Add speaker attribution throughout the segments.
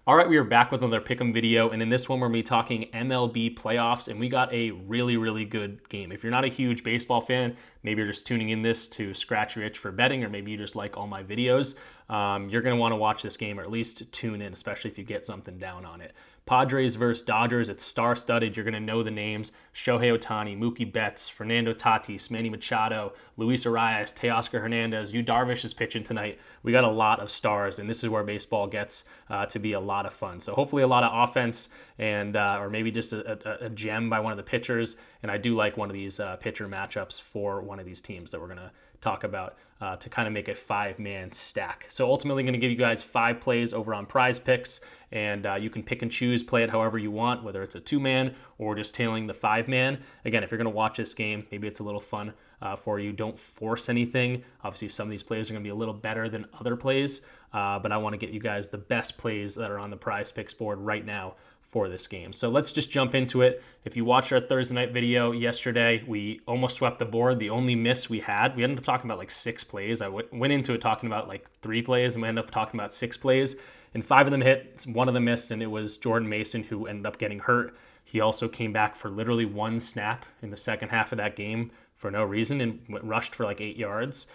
Speaker 1: All right, we are back with another pick'em video, and in this one we're going to be talking MLB playoffs, and we got a really, really good game. If you're not a huge baseball fan, maybe you're just tuning in this to scratch your itch for betting, or maybe you just like all my videos, you're going to want to watch this game, or at least tune in, especially if you get something down on it. Padres versus Dodgers, it's star-studded. You're going to know the names: Shohei Ohtani, Mookie Betts, Fernando Tatis, Manny Machado, Luis Arias, Teoscar Hernandez. Yu Darvish is pitching tonight. We got a lot of stars, and this is where baseball gets to be a lot of fun. So hopefully a lot of offense, and or maybe just a gem by one of the pitchers. And I do like one of these pitcher matchups for one of these teams that we're going to talk about to kind of make a 5-man stack. So ultimately going to give you guys 5 plays over on PrizePicks, and you can pick and choose, play it however you want, whether it's a 2-man or just tailing the 5-man. Again, if you're going to watch this game, maybe it's a little fun for you. Don't force anything. Obviously, some of these plays are going to be a little better than other plays, but I want to get you guys the best plays that are on the PrizePicks board right now for this game. So let's just jump into it. If you watched our Thursday night video yesterday, we almost swept the board. The only miss we ended up talking about like 6 plays. I went into it talking about like 3 plays, and we ended up talking about 6 plays, and 5 of them hit, 1 of them missed, and it was Jordan Mason who ended up getting hurt. He also came back for literally 1 snap in the second half of that game for no reason and rushed for like 8 yards.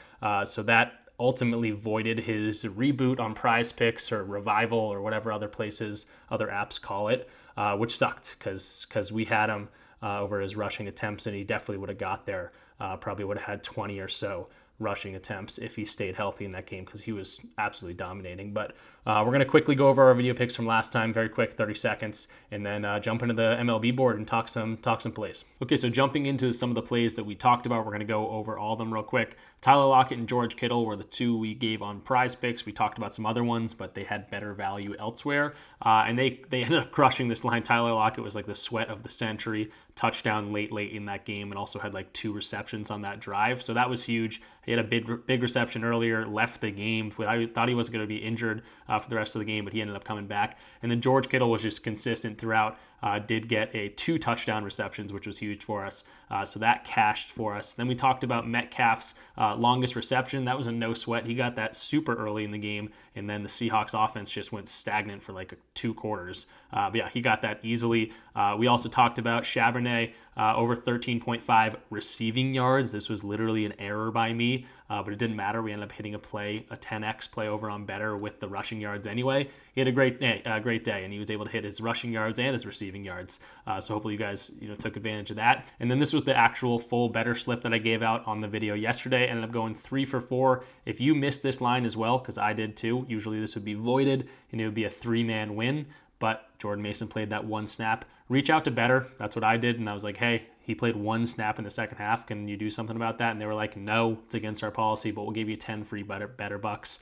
Speaker 1: So that ultimately voided his reboot on PrizePicks or revival or whatever other apps call it, which sucked because we had him over his rushing attempts, and he definitely would have got there. Probably would have had 20 or so rushing attempts if he stayed healthy in that game, because he was absolutely dominating. But we're going to quickly go over our video picks from last time, very quick, 30 seconds, and then jump into the MLB board and talk some plays. Okay, so jumping into some of the plays that we talked about, we're going to go over all of them real quick. Tyler Lockett and George Kittle were the 2 we gave on PrizePicks. We talked about some other ones, but they had better value elsewhere, and they ended up crushing this line. Tyler Lockett was like the sweat of the century, touchdown late in that game, and also had like 2 receptions on that drive, so that was huge. He had a big reception earlier, left the game. I thought he wasn't going to be injured for the rest of the game, but he ended up coming back. And then George Kittle was just consistent throughout. Did get 2 touchdown receptions, which was huge for us. So that cashed for us. Then we talked about Metcalf's longest reception. That was a no sweat. He got that super early in the game, and then the Seahawks offense just went stagnant for like 2 quarters. But yeah, he got that easily. We also talked about Charbonnet over 13.5 receiving yards. This was literally an error by me, but it didn't matter. We ended up hitting a 10x play over on Betr with the rushing yards anyway. He had a great day, and he was able to hit his rushing yards and his receiving yards. So hopefully you guys took advantage of that. And then this was the actual full Betr slip that I gave out on the video yesterday. Ended up going 3 for 4. If you missed this line as well, because I did too, usually this would be voided and it would be a 3-man win, but Jordan Mason played that 1 snap. Reach out to Betr. That's what I did, and I was like, hey, he played 1 snap in the second half. Can you do something about that? And they were like, no, it's against our policy, but we'll give you 10 free Betr bucks.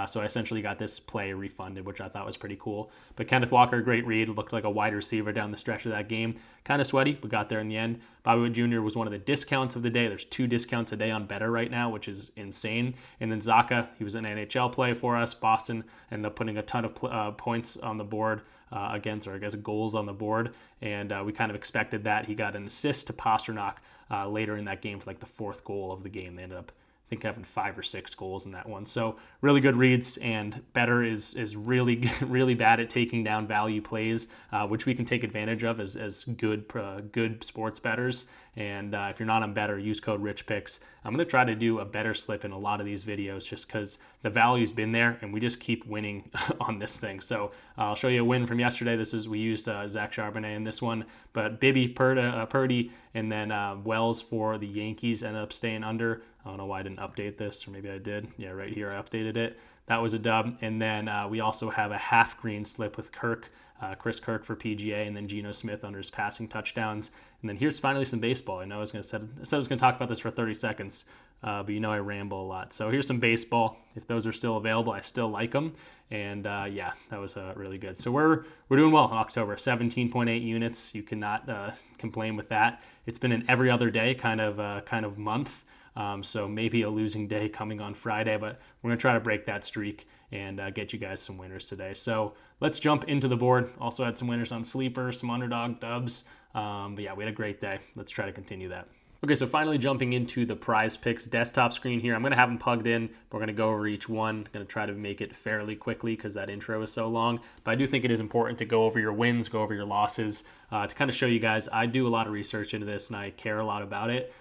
Speaker 1: So I essentially got this play refunded, which I thought was pretty cool. But Kenneth Walker, great read, looked like a wide receiver down the stretch of that game. Kind of sweaty, but got there in the end. Bobby Witt Jr. was one of the discounts of the day. There's 2 discounts a day on Betr right now, which is insane. And then Zaka, he was an NHL play for us. Boston ended up putting a ton of points on the board goals on the board, and we kind of expected that. He got an assist to Pasternak later in that game for like the 4th goal of the game. They ended up, I think, having 5 or 6 goals in that one. So really good reads, and Betr is really really bad at taking down value plays, which we can take advantage of as good sports bettors. And if you're not on Betr, use code RichPicks. I'm going to try to do a better slip in a lot of these videos just because the value's been there and we just keep winning on this thing. So I'll show you a win from yesterday. We used Zach Charbonnet in this one, but Bibby, Purdy, and then Wells for the Yankees ended up staying under. I don't know why I didn't update this, or maybe I did. Yeah, right here I updated it. That was a dub. And then we also have a half green slip with Chris Kirk for PGA, and then Geno Smith under his passing touchdowns. And then here's finally some baseball. I know I was going to talk about this for 30 seconds, but I ramble a lot. So here's some baseball. If those are still available, I still like them. And yeah, that was really good. So we're doing well in October. 17.8 units. You cannot complain with that. It's been an every other day kind of month. So maybe a losing day coming on Friday, but we're going to try to break that streak and get you guys some winners today. So let's jump into the board. Also had some winners on Sleeper, some Underdog dubs. But yeah, we had a great day. Let's try to continue that. Okay, so finally jumping into the PrizePicks desktop screen here. I'm going to have them plugged in. We're going to go over each one. I'm going to try to make it fairly quickly because that intro is so long. But I do think it is important to go over your wins, go over your losses, to kind of show you guys I do a lot of research into this and I care a lot about it.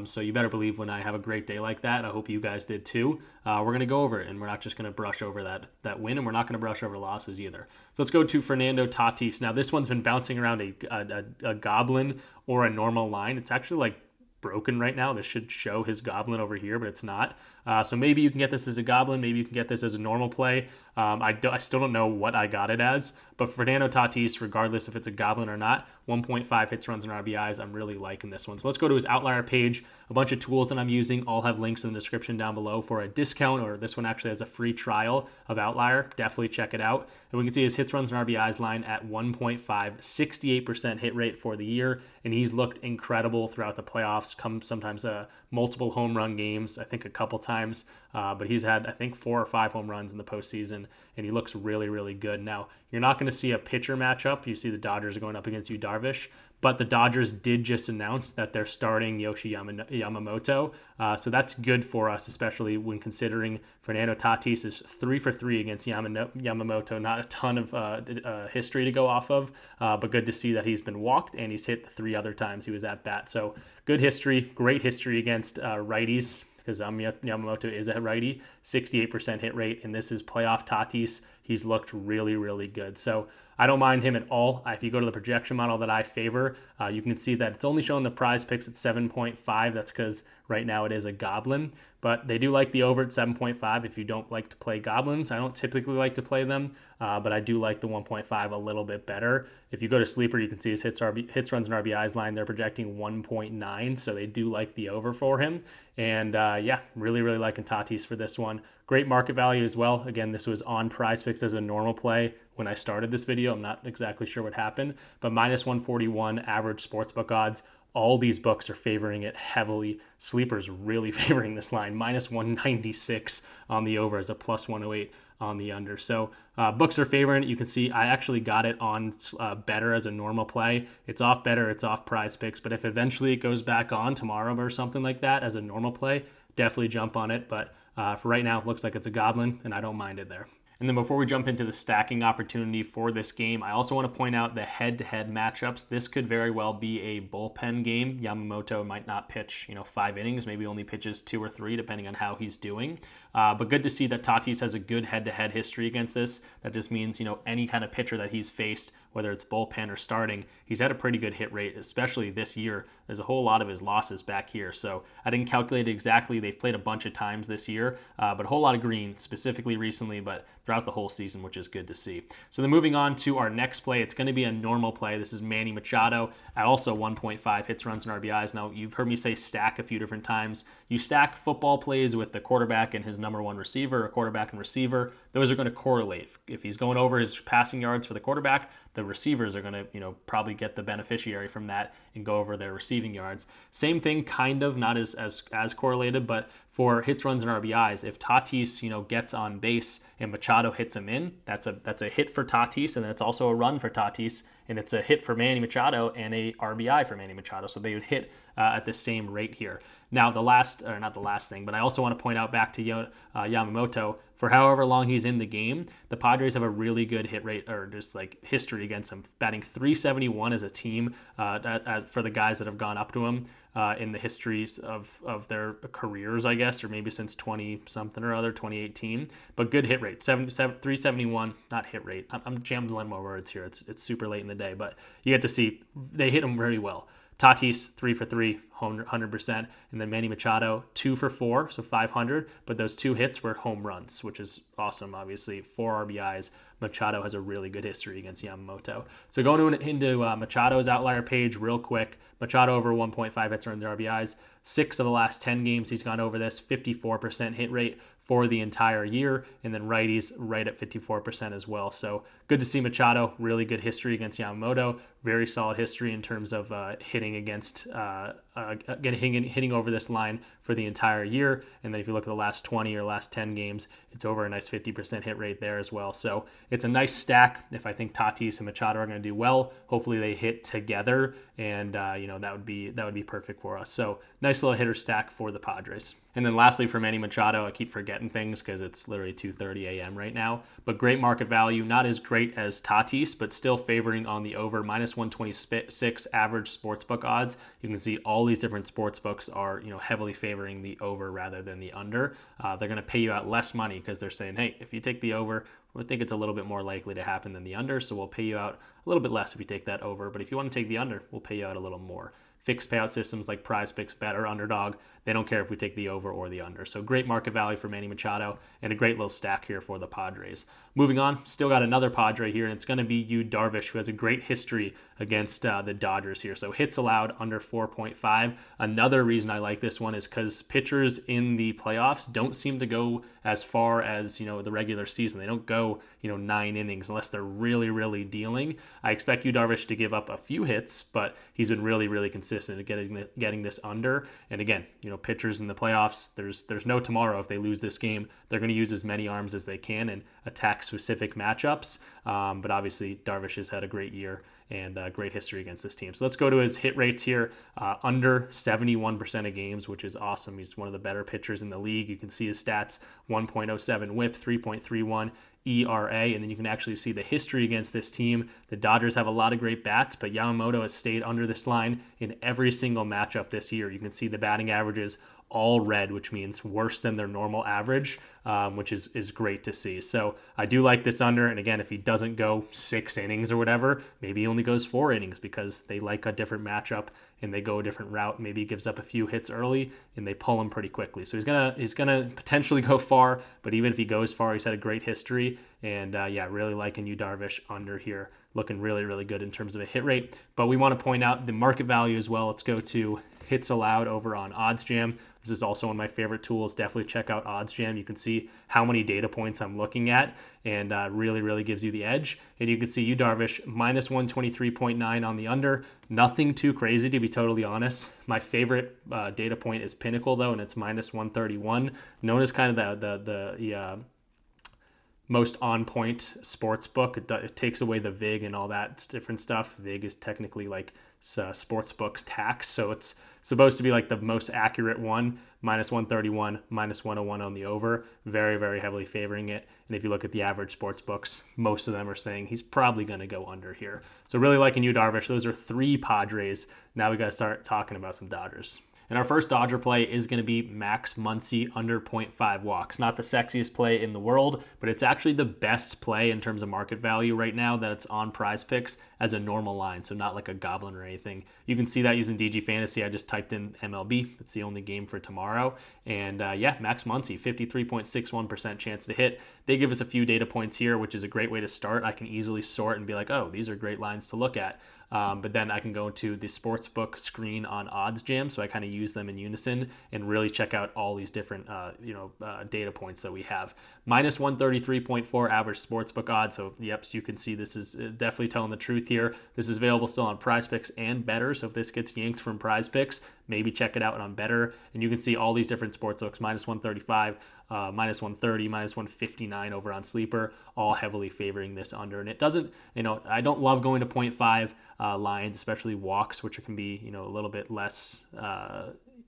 Speaker 1: So you better believe when I have a great day like that, I hope you guys did too. We're going to go over it, and we're not just going to brush over that win, and we're not going to brush over losses either. So let's go to Fernando Tatis. Now this one's been bouncing around a goblin or a normal line. It's actually like broken right now. This should show his goblin over here, but it's not. So maybe you can get this as a goblin. Maybe you can get this as a normal play. I still don't know what I got it as, but Fernando Tatis, regardless if it's a goblin or not, 1.5 hits, runs, and RBIs. I'm really liking this one. So let's go to his outlier page. A bunch of tools that I'm using all have links in the description down below for a discount, or this one actually has a free trial of Outlier. Definitely check it out. And we can see his hits, runs, and RBIs line at 1.5, 68% hit rate for the year, and he's looked incredible throughout the playoffs. Sometimes multiple home run games, I think a couple times, but he's had, I think, 4 or 5 home runs in the postseason, and he looks really, really good. Now, you're not going to see a pitcher matchup. You see the Dodgers are going up against Yu Darvish, but the Dodgers did just announce that they're starting Yoshi Yamamoto, so that's good for us, especially when considering Fernando Tatis is 3 for 3 against Yamamoto. Not a ton of history to go off of, but good to see that he's been walked and he's hit the 3 other times he was at bat. So good history, great history against righties, because Yamamoto is a righty, 68% hit rate, and this is playoff Tatis. He's looked really, really good. So I don't mind him at all. If you go to the projection model that I favor, you can see that it's only showing the PrizePicks at 7.5. That's because right now it is a goblin, but they do like the over at 7.5 if you don't like to play goblins. I don't typically like to play them, but I do like the 1.5 a little bit better. If you go to Sleeper, you can see his hits, runs, and RBIs line. They're projecting 1.9, so they do like the over for him. And yeah, really, really liking Tatis for this one. Great market value as well. Again, this was on PrizePicks as a normal play when I started this video. I'm not exactly sure what happened, but minus 141 average sportsbook odds. All these books are favoring it heavily. Sleeper's really favoring this line. Minus 196 on the over as a plus 108 on the under. So books are favoring it. You can see I actually got it on Betr as a normal play. It's off Betr, it's off PrizePicks, but if eventually it goes back on tomorrow or something like that as a normal play, definitely jump on it. But for right now, it looks like it's a goblin, and I don't mind it there. And then before we jump into the stacking opportunity for this game, I also want to point out the head-to-head matchups. This could very well be a bullpen game. Yamamoto might not pitch, 5 innings, maybe only pitches 2 or 3, depending on how he's doing. But good to see that Tatis has a good head-to-head history against this. That just means, any kind of pitcher that he's faced, whether it's bullpen or starting, he's had a pretty good hit rate, especially this year. There's a whole lot of his losses back here. So I didn't calculate exactly. They've played a bunch of times this year, but a whole lot of green, specifically recently, but throughout the whole season, which is good to see. So then moving on to our next play, it's going to be a normal play. This is Manny Machado at also 1.5 hits, runs, and RBIs. Now, you've heard me say stack a few different times. You stack football plays with the quarterback and his number one receiver, or quarterback and receiver. Those are going to correlate. If he's going over his passing yards for the quarterback, the receivers are going to, probably get the beneficiary from that and go over their receiving yards. Same thing, kind of, not as correlated, but for hits, runs, and RBIs, if Tatis, gets on base and Machado hits him in, that's a hit for Tatis, and then it's also a run for Tatis, and it's a hit for Manny Machado and a RBI for Manny Machado. So they would hit at the same rate here. Now, not the last thing, but I also want to point out back to Yamamoto, for however long he's in the game, the Padres have a really good hit rate, or just like history against him, batting .371 as a team for the guys that have gone up to him in the histories of their careers, I guess, or maybe since 20-something or other, 2018. But good hit rate, 371, not hit rate. I'm jambling my words here. It's super late in the day, but you get to see they hit him very well. Tatis, 3 for 3, 100%. And then Manny Machado, 2 for 4, so 500. But those 2 hits were home runs, which is awesome, obviously. 4 RBIs. Machado has a really good history against Yamamoto. So going into Machado's outlier page real quick. Machado over 1.5 hits, runs, RBIs. 6 of the last 10 games he's gone over this, 54% hit rate for the entire year, and then righties right at 54% as well. So good to see Machado, really good history against Yamamoto, very solid history in terms of hitting against hitting over this line for the entire year. And then if you look at the last 20 or last 10 games, it's over a nice 50% hit rate there as well. So it's a nice stack. If I think Tatis and Machado are going to do well, hopefully they hit together, and that would be perfect for us. So nice little hitter stack for the Padres. And then lastly, for Manny Machado, I keep forgetting things because it's literally 2:30 a.m. right now, but great market value, not as great as Tatis, but still favoring on the over, minus 126 average sportsbook odds. You can see all these different sportsbooks are heavily favoring the over rather than the under. They're going to pay you out less money because they're saying, hey, if you take the over, we think it's a little bit more likely to happen than the under, so we'll pay you out a little bit less if you take that over. But if you want to take the under, we'll pay you out a little more. Fixed payout systems like PrizePicks, Betr, Underdog, they don't care if we take the over or the under. So great market value for Manny Machado and a great little stack here for the Padres. Moving on, still got another Padre here, and it's going to be Yu Darvish, who has a great history against the Dodgers here. So hits allowed under 4.5. Another reason I like this one is because pitchers in the playoffs don't seem to go as far as the regular season. They don't go 9 innings unless they're really, really dealing. I expect Yu Darvish to give up a few hits, but he's been really, really consistent at getting this under. And again, pitchers in the playoffs, there's no tomorrow. If they lose this game, they're going to use as many arms as they can and attack specific matchups. But obviously, Darvish has had a great year and great history against this team. So let's go to his hit rates here. Under 71% of games, which is awesome. He's one of the better pitchers in the league. You can see his stats: 1.07 whip, 3.31 ERA, and then you can actually see the history against this team. The Dodgers have a lot of great bats, but Yamamoto has stayed under this line in every single matchup this year. You can see the batting averages all red, which means worse than their normal average, which is great to see. So I do like this under. And again, if he doesn't go 6 innings or whatever, maybe he only goes 4 innings because they like a different matchup and they go a different route. Maybe he gives up a few hits early and they pull him pretty quickly. So he's gonna potentially go far, but even if he goes far, he's had a great history. And really liking Yu Darvish under here. Looking really, really good in terms of a hit rate. But we want to point out the market value as well. Let's go to hits allowed over on OddsJam. This is also one of my favorite tools. Definitely check out OddsJam. You can see how many data points I'm looking at, and really, really gives you the edge. And you can see Yu Darvish minus 123.9 on the under. Nothing too crazy, to be totally honest. My favorite data point is Pinnacle, though, and it's minus 131. Known as kind of the most on-point sports book. It takes away the VIG and all that different stuff. VIG is technically like Sportsbooks tax, so it's supposed to be like the most accurate one. Minus 131, minus 101 on the over. Very, very heavily favoring it. And if you look at the average sports books, most of them are saying he's probably going to go under here. So really liking Yu Darvish. Those are 3 Padres. Now we got to start talking about some Dodgers. And our first Dodger play is going to be Max Muncy under 0.5 walks. Not the sexiest play in the world, but it's actually the best play in terms of market value right now that it's on PrizePicks as a normal line, so not like a goblin or anything. You can see that using DG Fantasy. I just typed in MLB. It's the only game for tomorrow. And Max Muncy, 53.61% chance to hit. They give us a few data points here, which is a great way to start. I can easily sort and be like, oh, these are great lines to look at. But then I can go to the sportsbook screen on OddsJam, so I kind of use them in unison and really check out all these different data points that we have. Minus 133.4 average sportsbook odds. So you can see this is definitely telling the truth here. This is available still on PrizePicks and Betr. So if this gets yanked from PrizePicks, maybe check it out on Betr, and you can see all these different sportsbooks: minus 135. Minus 130, minus 159 over on Sleeper, all heavily favoring this under. And it doesn't, I don't love going to 0.5 lines, especially walks, which can be, a little bit less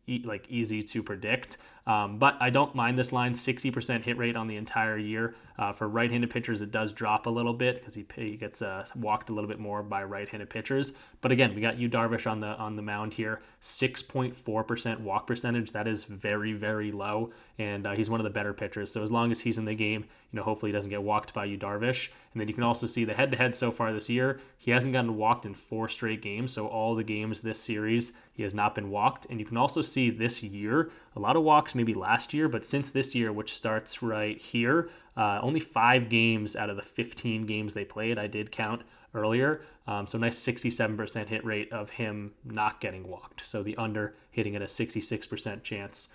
Speaker 1: easy to predict. But I don't mind this line. 60% hit rate on the entire year. For right-handed pitchers, it does drop a little bit because he gets walked a little bit more by right-handed pitchers. But again, we got Yu Darvish on the mound here. 6.4% walk percentage. That is very, very low, and he's one of the better pitchers. So as long as he's in the game, hopefully he doesn't get walked by Yu Darvish. And then you can also see the head-to-head so far this year. He hasn't gotten walked in 4 straight games. So all the games this series, he has not been walked. And you can also see this year, a lot of walks maybe last year, but since this year, which starts right here, only 5 games out of the 15 games they played, I did count earlier. So nice 67% hit rate of him not getting walked. So the under hitting at a 66% chance,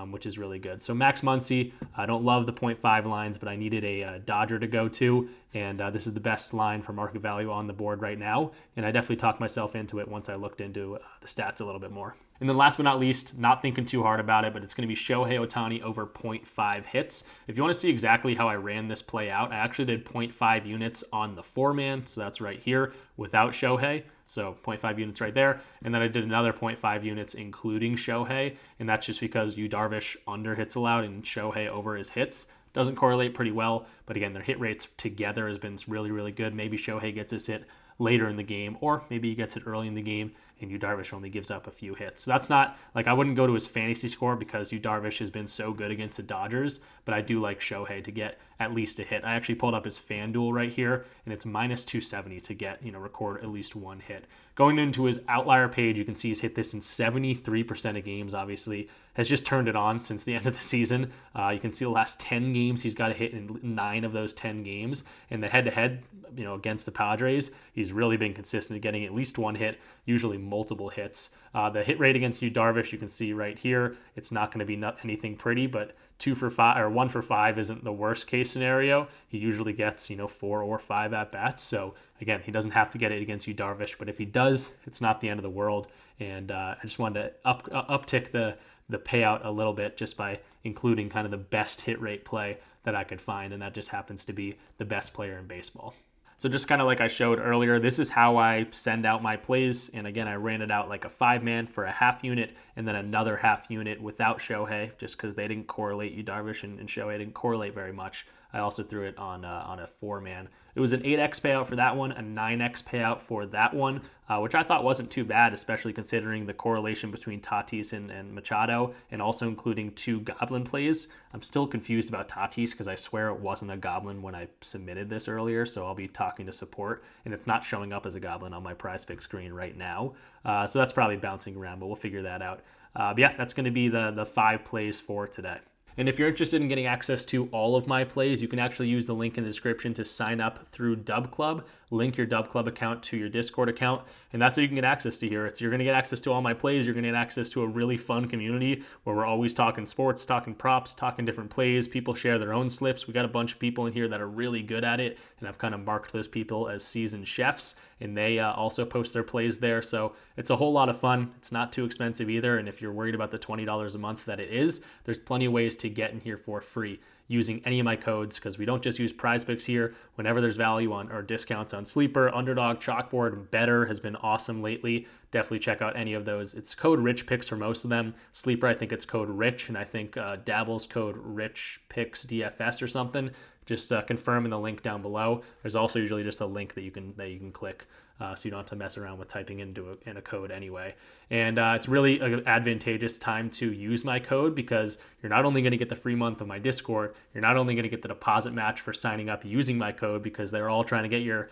Speaker 1: which is really good. So Max Muncy, I don't love the 0.5 lines, but I needed a Dodger to go to. And this is the best line for market value on the board right now. And I definitely talked myself into it once I looked into the stats a little bit more. And then last but not least, not thinking too hard about it, but it's going to be Shohei Ohtani over 0.5 hits. If you want to see exactly how I ran this play out, I actually did 0.5 units on the 4-man, so that's right here, without Shohei. So 0.5 units right there. And then I did another 0.5 units including Shohei, and that's just because Yu Darvish under hits allowed and Shohei over his hits. Doesn't correlate pretty well, but again, their hit rates together has been really, really good. Maybe Shohei gets his hit later in the game, or maybe he gets it early in the game and Yu Darvish only gives up a few hits. So that's not, like, I wouldn't go to his fantasy score because Yu Darvish has been so good against the Dodgers, but I do like Shohei to get at least a hit. I actually pulled up his FanDuel right here, and it's minus 270 to get, record at least one hit. Going into his outlier page, you can see he's hit this in 73% of games, obviously. Has just turned it on since the end of the season. You can see the last 10 games, he's got a hit in 9 of those 10 games. And the head-to-head, against the Padres, he's really been consistent at getting at least one hit, usually multiple hits. The hit rate against Yu Darvish, you can see right here, it's not going to be anything pretty, but 2 for 5 or 1 for 5 isn't the worst case scenario. He usually gets 4 or 5 at bats. So again, he doesn't have to get it against Yu Darvish, but if he does, it's not the end of the world. And I just wanted to uptick the payout a little bit just by including kind of the best hit rate play that I could find, and that just happens to be the best player in baseball. So just kind of like I showed earlier, this is how I send out my plays. And again, I ran it out like a 5-man for a half unit and then another half unit without Shohei, just because they didn't correlate. Yu Darvish and Shohei didn't correlate very much. I also threw it on a 4-man. It was an 8x payout for that one, a 9x payout for that one, which I thought wasn't too bad, especially considering the correlation between Tatis and Machado, and also including 2 Goblin plays. I'm still confused about Tatis because I swear it wasn't a Goblin when I submitted this earlier, so I'll be talking to support, and it's not showing up as a Goblin on my PrizePicks screen right now. So that's probably bouncing around, but we'll figure that out. But yeah, that's going to be the 5 plays for today. And if you're interested in getting access to all of my plays, you can actually use the link in the description to sign up through DubClub. Link your DubClub account to your Discord account, and that's how you can get access to here. You're going to get access to all my plays. You're going to get access to a really fun community where we're always talking sports, talking props, talking different plays. People share their own slips. We got a bunch of people in here that are really good at it, and I've kind of marked those people as seasoned chefs, and they also post their plays there. So it's a whole lot of fun. It's not too expensive either, and if you're worried about the $20 a month that it is, there's plenty of ways to get in here for free using any of my codes, because we don't just use PrizePicks here. Whenever there's value on or discounts on Sleeper, Underdog, Chalkboard, and Betr has been awesome lately. Definitely check out any of those. It's code RichPicks for most of them. Sleeper, I think it's code Rich, and I think Dabble's code RichPicks DFS or something. Just confirm in the link down below. There's also usually just a link that you can click, so you don't have to mess around with typing in a code anyway. And it's really an advantageous time to use my code because you're not only going to get the free month of my Discord, you're not only going to get the deposit match for signing up using my code because they're all trying to get your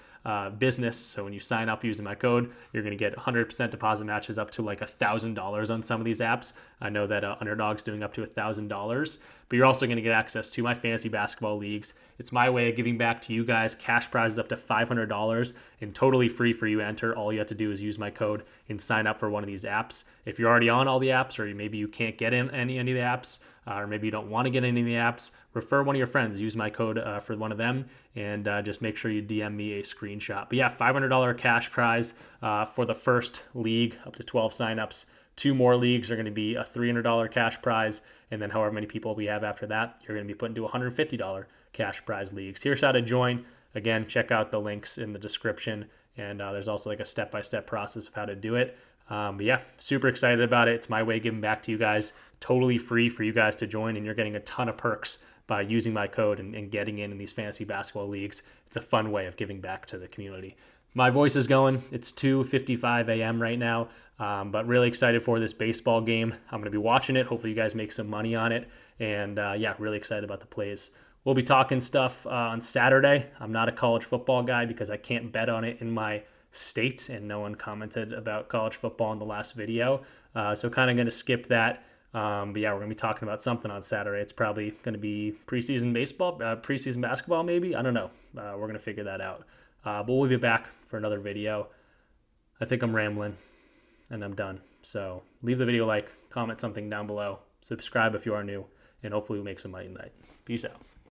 Speaker 1: business. So when you sign up using my code, you're going to get 100% deposit matches up to like $1,000 on some of these apps. I know that Underdog's doing up to $1,000, but you're also going to get access to my fantasy basketball leagues. It's my way of giving back to you guys. Cash prizes up to $500 and totally free for you to enter. All you have to do is use my code and sign up for one of these apps. If you're already on all the apps, or maybe you can't get in any of the apps, or maybe you don't want to get any of the apps, refer one of your friends. Use my code for one of them, and just make sure you DM me a screenshot. But yeah, $500 cash prize for the first league, up to 12 signups. 2 more leagues are going to be a $300 cash prize, and then however many people we have after that, you're going to be put into $150 cash prize leagues. Here's how to join. Again, check out the links in the description, and there's also like a step-by-step process of how to do it. But yeah, super excited about it. It's my way of giving back to you guys. Totally free for you guys to join, and you're getting a ton of perks by using my code and getting in these fantasy basketball leagues. It's a fun way of giving back to the community. My voice is going. It's 2:55 a.m. right now, but really excited for this baseball game. I'm going to be watching it. Hopefully you guys make some money on it. And yeah, really excited about the plays. We'll be talking stuff on Saturday. I'm not a college football guy because I can't bet on it in my state, and no one commented about college football in the last video. So kind of going to skip that. But yeah, we're going to be talking about something on Saturday. It's probably going to be preseason baseball, preseason basketball maybe. I don't know. We're going to figure that out. But we'll be back for another video. I think I'm rambling, and I'm done. So leave the video a like, comment something down below, subscribe if you are new, and hopefully we make some money tonight. Peace out.